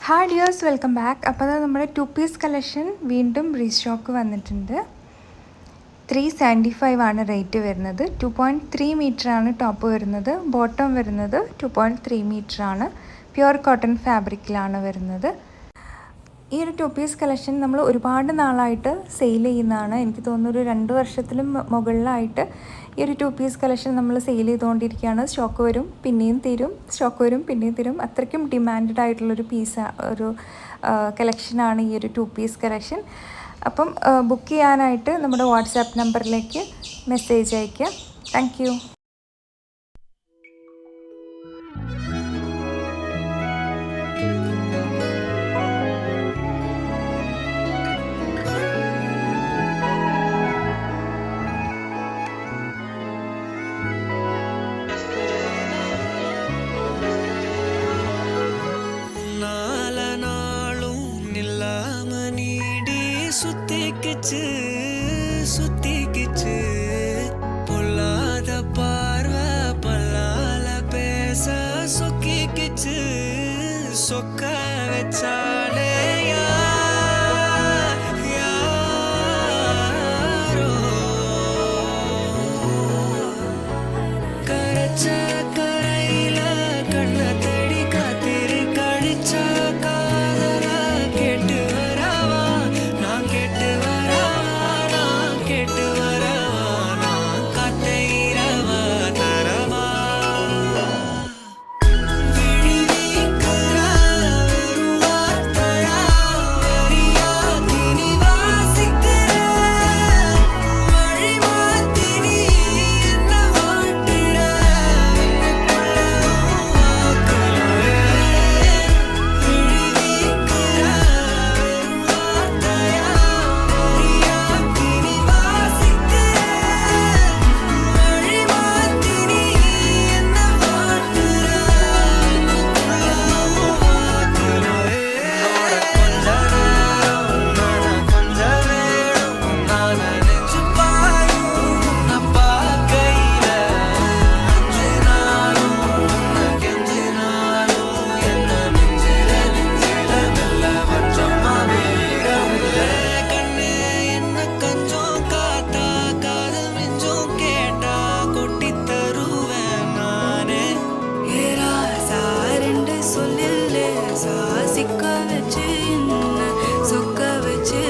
Hi dears, welcome back. അപ്പോൾ അത് നമ്മുടെ 2 പീസ് കളക്ഷൻ വീണ്ടും റീസ്റ്റോക്ക് വന്നിട്ടുണ്ട്. 375 ആണ് റേറ്റ് വരുന്നത്. 2.3 മീറ്ററാണ് ടോപ്പ് വരുന്നത്. ബോട്ടം വരുന്നത് 2.3 മീറ്ററാണ്. പ്യുവർ കോട്ടൺ ഫാബ്രിക്കിലാണ് വരുന്നത്. ഈ ഒരു 2 പീസ് കളക്ഷൻ നമ്മൾ ഒരുപാട് നാളായിട്ട് സെയിൽ ചെയ്യുന്നതാണ്. എനിക്ക് തോന്നുന്നു ഒരു 2 വർഷത്തിലും മുകളിലായിട്ട് ഈ ഒരു 2 പീസ് കളക്ഷൻ നമ്മൾ സെയിൽ ചെയ്തുകൊണ്ടിരിക്കുകയാണ്. സ്റ്റോക്ക് വരും പിന്നെയും തീരും, സ്റ്റോക്ക് വരും പിന്നെയും തീരും. അത്രയ്ക്കും ഡിമാൻഡഡ് ആയിട്ടുള്ളൊരു ഒരു കളക്ഷനാണ് ഈ ഒരു 2 പീസ് കളക്ഷൻ. അപ്പം ബുക്ക് ചെയ്യാനായിട്ട് നമ്മുടെ വാട്സാപ്പ് നമ്പറിലേക്ക് മെസ്സേജ് അയയ്ക്കുക. Thank you. சுத்திக்கிச்சு பொல்லாத பார்வை பல்லால பேச சொக்கிக்கிச்சு சொக்க வச்சாலே யாரோ கரைச்ச கரையில கண்ண தேடி காத்திரு கழிச்சா காதல கேட்டு வரவா நான் கேட்டு சொக்க வச்சு